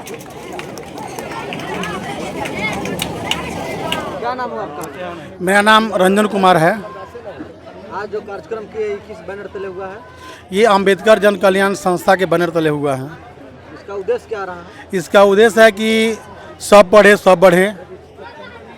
क्या नाम है आपका? मेरा नाम रंजन कुमार है। आज जो कार्यक्रम के किस बैनर तले हुआ है? ये अंबेडकर जन कल्याण संस्था के बैनर तले हुआ है। इसका उद्देश्य क्या रहा है? इसका उद्देश्य है कि सब पढ़े सब बढ़े।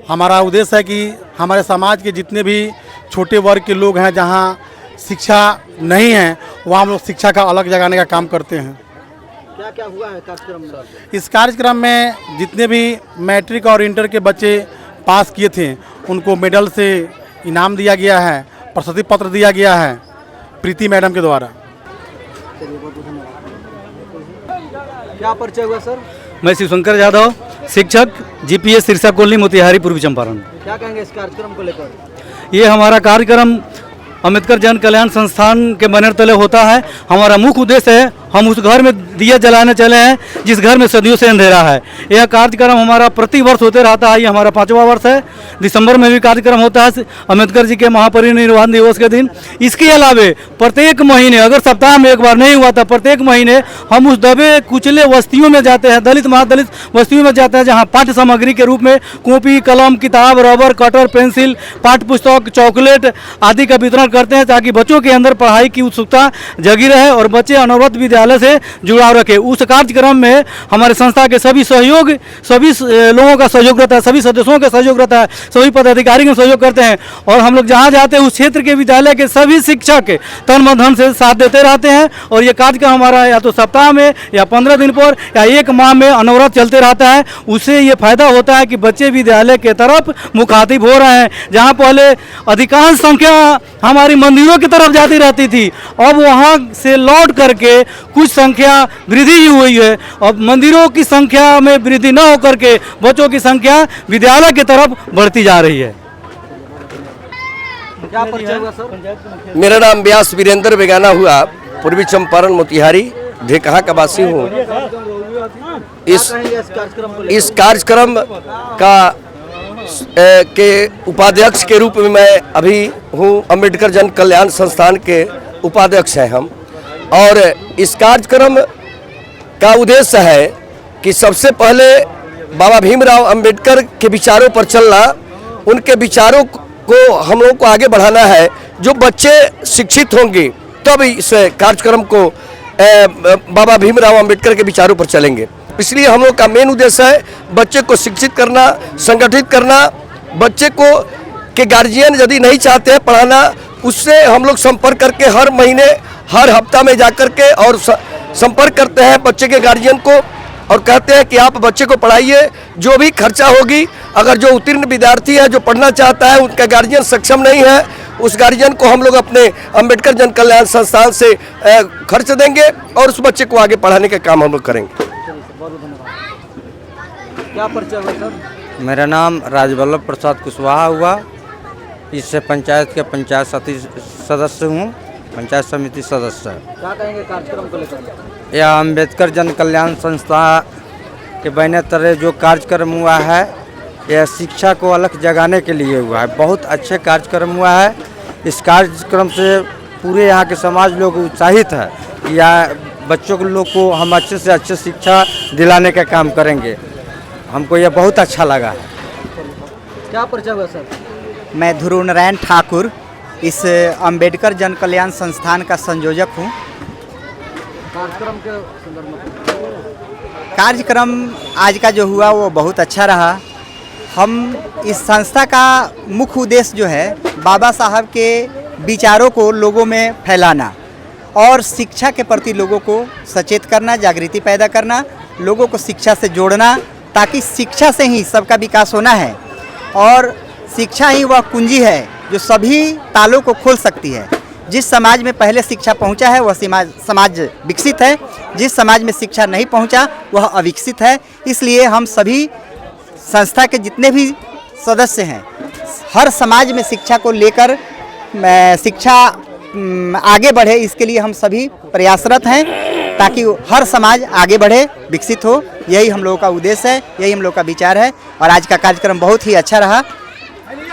हमारा उद्देश्य है कि हमारे समाज के जितने भी छोटे वर्ग के लोग हैं, जहाँ शिक्षा नहीं है, वहाँ हम लोग शिक्षा का अलग जगाने का काम करते हैं। क्या क्या हुआ है कार्यक्रम में? इस कार्यक्रम में जितने भी मैट्रिक और इंटर के बच्चे पास किए थे, उनको मेडल से इनाम दिया गया है, प्रशस्ति पत्र दिया गया है प्रीति मैडम के द्वारा। चलिए, बहुत बहुत धन्यवाद। क्या परिचय हुआ सर? मैं शिवशंकर यादव, शिक्षक, जीपीएस सिरसा कॉलोनी मोतिहारी, पूर्वी चंपारण। क्या कहेंगे इस कार्यक्रम को लेकर? ये हमारा कार्यक्रम अंबेडकर जन कल्याण संस्थान के बैनर तले होता है। हमारा मुख्य उद्देश्य है, हम उस घर में दिया जलाने चले हैं जिस घर में सदियों से अंधेरा है। यह कार्यक्रम हमारा प्रति वर्ष होते रहता है। ये हमारा 5वां वर्ष है। दिसंबर में भी कार्यक्रम होता है अंबेडकर जी के महापरिनिर्वाण दिवस के दिन। इसके अलावे प्रत्येक महीने, अगर सप्ताह में एक बार नहीं हुआ था, प्रत्येक महीने हम उस दबे कुचले बस्तियों में जाते हैं, दलित महादलित बस्तियों में जाते हैं, जहाँ पाठ्य सामग्री के रूप में कॉपी, कलम, किताब, रबर, कटर, पेंसिल, पाठ्य पुस्तक, चॉकलेट आदि का वितरण करते हैं, ताकि बच्चों के अंदर पढ़ाई की उत्सुकता जगी रहे और बच्चे अनवरत विद्यालय से जुड़ाव रखें। उस कार्यक्रम में हमारे संस्था के सभी लोगों का सहयोग रहता है, सभी सदस्यों का सहयोग रहता है, सभी पदाधिकारी का सहयोग करते हैं। और हम लोग जहाँ जाते हैं उस क्षेत्र के विद्यालय के सभी शिक्षक तन मन धन से साथ देते रहते हैं। और ये कार्यक्रम हमारा या तो सप्ताह में या 15 दिन पर या 1 माह में अनवरत चलते रहता है। उससे ये फायदा होता है कि बच्चे विद्यालय के तरफ मुखातिब हो रहे हैं। जहाँ पहले अधिकांश संख्या हमारी मंदिरों की तरफ जाती रहती थी, अब वहाँ से लौट करके कुछ संख्या वृद्धि ही हुई है। अब मंदिरों की संख्या में वृद्धि न होकर के बच्चों की संख्या विद्यालय की तरफ बढ़ती जा रही है। क्या परिचय हुआ सर? मेरा नाम व्यास वीरेंद्र बेगाना हुआ, पूर्वी चंपारण मोतिहारी ढेकहा का वासी हूँ। इस कार्यक्रम का के उपाध्यक्ष के रूप में मैं अभी हूँ। अंबेडकर जन कल्याण संस्थान के उपाध्यक्ष हैं हम। और इस कार्यक्रम का उद्देश्य है कि सबसे पहले बाबा भीमराव अंबेडकर के विचारों पर चलना, उनके विचारों को हम लोग को आगे बढ़ाना है। जो बच्चे शिक्षित होंगे तब इस कार्यक्रम को बाबा भीमराव अंबेडकर के विचारों पर चलेंगे। इसलिए हम लोग का मेन उद्देश्य है बच्चे को शिक्षित करना, संगठित करना। बच्चे को के गार्जियन यदि नहीं चाहते हैं पढ़ाना, उससे हम लोग संपर्क करके हर महीने, हर हफ्ता में जाकर के और संपर्क करते हैं बच्चे के गार्जियन को और कहते हैं कि आप बच्चे को पढ़ाइए। जो भी खर्चा होगी, अगर जो उत्तीर्ण विद्यार्थी है जो पढ़ना चाहता है, उनका गार्जियन सक्षम नहीं है, उस गार्जियन को हम लोग अपने अंबेडकर जन कल्याण संस्थान से खर्च देंगे और उस बच्चे को आगे पढ़ाने का काम हम लोग करेंगे। क्या परिचय हुआ सर? मेरा नाम राजवल्लभ प्रसाद कुशवाहा हुआ। इससे पंचायत के पंचायत सदस्य हूँ, पंचायत समिति सदस्य। क्या कहेंगे कार्यक्रम को लेकर? यह अंबेडकर जन कल्याण संस्था के बैनर तले जो कार्यक्रम हुआ है, यह शिक्षा को अलग जगाने के लिए हुआ है। बहुत अच्छे कार्यक्रम हुआ है। इस कार्यक्रम से पूरे यहाँ के समाज लोग उत्साहित है कि बच्चों के लोग को हम अच्छे से अच्छे शिक्षा दिलाने का काम करेंगे। हमको यह बहुत अच्छा लगा है। क्या परिचय हुआ सर? मैं ध्रुव नारायण ठाकुर इस अंबेडकर जन कल्याण संस्थान का संयोजक हूँ। कार्यक्रम के संदर्भ में कार्यक्रम आज का जो हुआ वो बहुत अच्छा रहा। हम इस संस्था का मुख्य उद्देश्य जो है बाबा साहब के विचारों को लोगों में फैलाना और शिक्षा के प्रति लोगों को सचेत करना, जागृति पैदा करना, लोगों को शिक्षा से जोड़ना, ताकि शिक्षा से ही सबका विकास होना है। और शिक्षा ही वह कुंजी है जो सभी तालों को खोल सकती है। जिस समाज में पहले शिक्षा पहुंचा है वह समाज विकसित है, जिस समाज में शिक्षा नहीं पहुंचा वह अविकसित है। इसलिए हम सभी संस्था के जितने भी सदस्य हैं, हर समाज में शिक्षा को लेकर शिक्षा आगे बढ़े, इसके लिए हम सभी प्रयासरत हैं ताकि हर समाज आगे बढ़े, विकसित हो। यही हम लोगों का उद्देश्य है, यही हम लोग का विचार है। और आज का कार्यक्रम बहुत ही अच्छा रहा।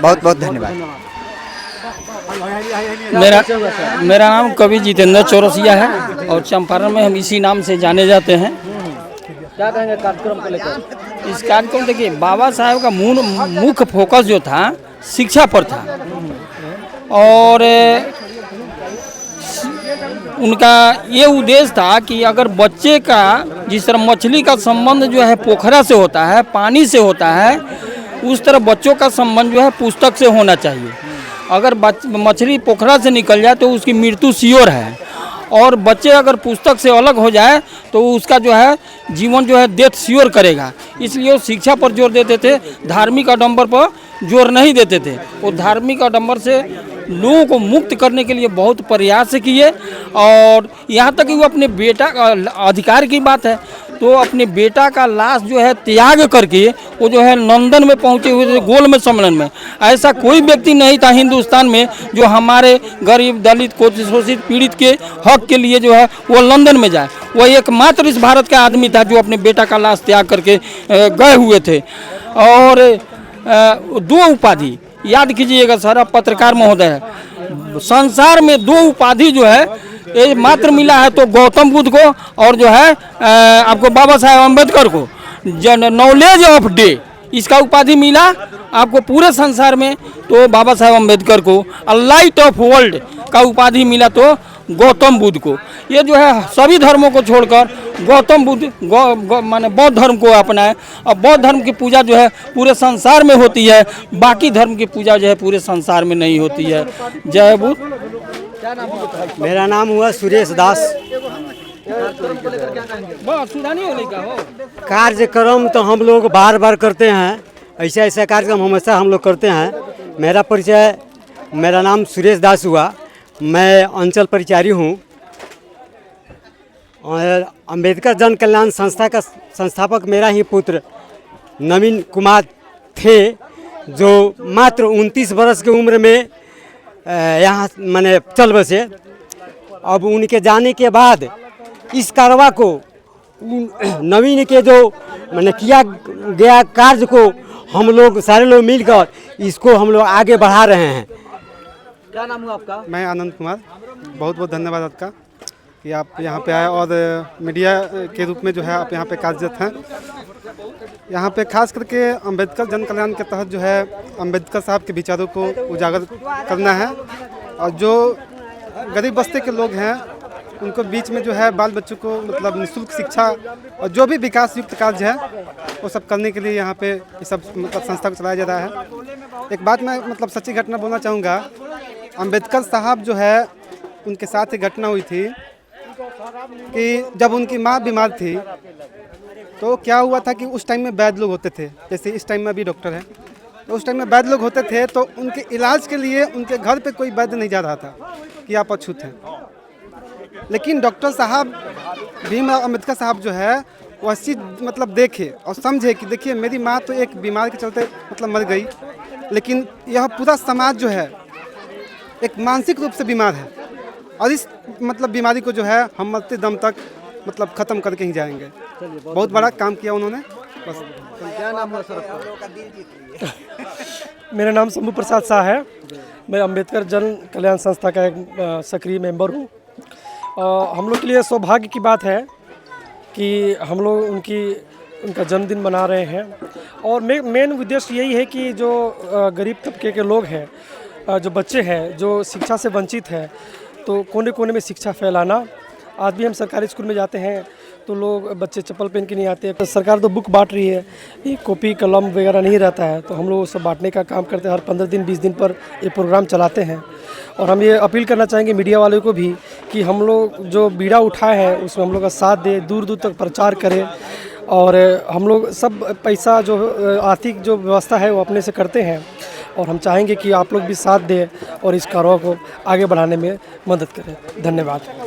बहुत बहुत धन्यवाद। मेरा नाम कवि जितेंद्र चौरसिया है और चंपारण में हम इसी नाम से जाने जाते हैं। क्या कहेंगे कार्यक्रम को लेकर? इस कार्यक्रम देखिए, बाबा साहेब का मुख्य फोकस जो था शिक्षा पर था, और उनका ये उद्देश्य था कि अगर बच्चे का जिस तरह मछली का संबंध जो है पोखरा से होता है, पानी से होता है, उस तरह बच्चों का संबंध जो है पुस्तक से होना चाहिए। अगर मछली पोखरा से निकल जाए तो उसकी मृत्यु श्योर है, और बच्चे अगर पुस्तक से अलग हो जाए तो उसका जो है जीवन जो है डेथ श्योर करेगा। इसलिए वो शिक्षा पर जोर देते थे, धार्मिक आडंबर पर जोर नहीं देते थे। वो धार्मिक आडंबर से लोगों को मुक्त करने के लिए बहुत प्रयास किए, और यहाँ तक कि वो अपने बेटा का अधिकार की बात है तो अपने बेटा का लाश जो है त्याग करके वो जो है लंदन में पहुँचे हुए थे, गोल में सम्मेलन में। ऐसा कोई व्यक्ति नहीं था हिंदुस्तान में जो हमारे गरीब दलित को शोषित पीड़ित के हक के लिए जो है वो लंदन में जाए। वो एकमात्र इस भारत का आदमी था जो अपने बेटा का लाश त्याग करके गए हुए थे। और 2 उपाधि याद कीजिएगा सारा पत्रकार महोदय, संसार में 2 उपाधि जो है ये मात्र मिला है तो गौतम बुद्ध को और जो है आपको बाबा साहेब अम्बेडकर को नॉलेज ऑफ डे इसका उपाधि मिला आपको पूरे संसार में, तो बाबा साहेब अम्बेडकर को। लाइट ऑफ वर्ल्ड का उपाधि मिला तो गौतम बुद्ध को। ये जो है सभी धर्मों को छोड़कर गौतम बुद्ध माने बौद्ध धर्म को अपनाए, और बौद्ध धर्म की पूजा जो है पूरे संसार में होती है, बाकी धर्म की पूजा जो है पूरे संसार में नहीं होती है। जय बुद्ध। मेरा नाम हुआ सुरेश दास। कार्यक्रम तो हम लोग बार बार करते हैं, ऐसा ऐसा कार्यक्रम हमेशा हम लोग करते हैं। मेरा परिचय, मेरा नाम सुरेश दास हुआ, मैं अंचल परिचारी हूँ और अंबेडकर जन कल्याण संस्था का संस्थापक मेरा ही पुत्र नवीन कुमार थे, जो मात्र 29 वर्ष की उम्र में यहाँ मैंने चल बसे। अब उनके जाने के बाद इस कारवा को नवीन के जो मैंने किया गया कार्य को हम लोग सारे लोग मिलकर इसको हम लोग आगे बढ़ा रहे हैं। क्या नाम हुआ आपका? मैं आनंद कुमार। बहुत बहुत धन्यवाद आपका कि आप यहाँ पे आए और मीडिया के रूप में जो है आप यहाँ पे कार्यरत हैं। यहाँ पे खास करके अंबेडकर जन कल्याण के तहत जो है अंबेडकर साहब के विचारों को उजागर करना है, और जो गरीब बस्ती के लोग हैं उनको बीच में जो है बाल बच्चों को मतलब निःशुल्क शिक्षा और जो भी विकास युक्त कार्य है वो सब करने के लिए यहाँ पे ये सब मतलब संस्था को चलाया जा रहा है। एक बात मैं मतलब सच्ची घटना बोलना चाहूँगा। अंबेडकर साहब जो है उनके साथ ही घटना हुई थी कि जब उनकी माँ बीमार थी तो क्या हुआ था कि उस टाइम में वैद्य लोग होते थे, जैसे इस टाइम में भी डॉक्टर है, तो उस टाइम में वैद्य लोग होते थे, तो उनके इलाज के लिए उनके घर पे कोई वैद्य नहीं जा रहा था कि आप अछूत हैं। लेकिन डॉक्टर साहब भीमराव अम्बेडकर साहब जो है वह चीज़ मतलब देखे और समझे कि देखिए मेरी माँ तो एक बीमार के चलते मतलब मर गई, लेकिन यह पूरा समाज जो है एक मानसिक रूप से बीमार है, और इस मतलब बीमारी को जो है हम मरते दम तक मतलब ख़त्म करके ही जाएंगे। बहुत बड़ा काम किया उन्होंने। बस। क्या नाम है सर आपका? मेरा नाम शंभू प्रसाद शाह है। मैं अंबेडकर जन कल्याण संस्था का एक सक्रिय मेंबर हूँ। हम लोग के लिए सौभाग्य की बात है कि हम लोग उनका जन्मदिन मना रहे हैं, और मेन उद्देश्य यही है कि जो गरीब तबके के लोग हैं, जो बच्चे हैं जो शिक्षा से वंचित हैं, तो कोने कोने में शिक्षा फैलाना। आज भी हम सरकारी स्कूल में जाते हैं तो लोग बच्चे चप्पल पहन के नहीं आते, तो सरकार तो बुक बांट रही है, ये कॉपी कलम वगैरह नहीं रहता है, तो हम लोग सब बांटने का काम करते हैं। हर 15 दिन 20 दिन पर ये प्रोग्राम चलाते हैं। और हम ये अपील करना चाहेंगे मीडिया वालों को भी कि हम लोग जो बीड़ा उठाए हैं उसमें हम लोग का साथ दें, दूर दूर तक प्रचार करें, और हम लोग सब पैसा जो आर्थिक जो व्यवस्था है वो अपने से करते हैं, और हम चाहेंगे कि आप लोग भी साथ दें और इस कार्य को आगे बढ़ाने में मदद करें। धन्यवाद।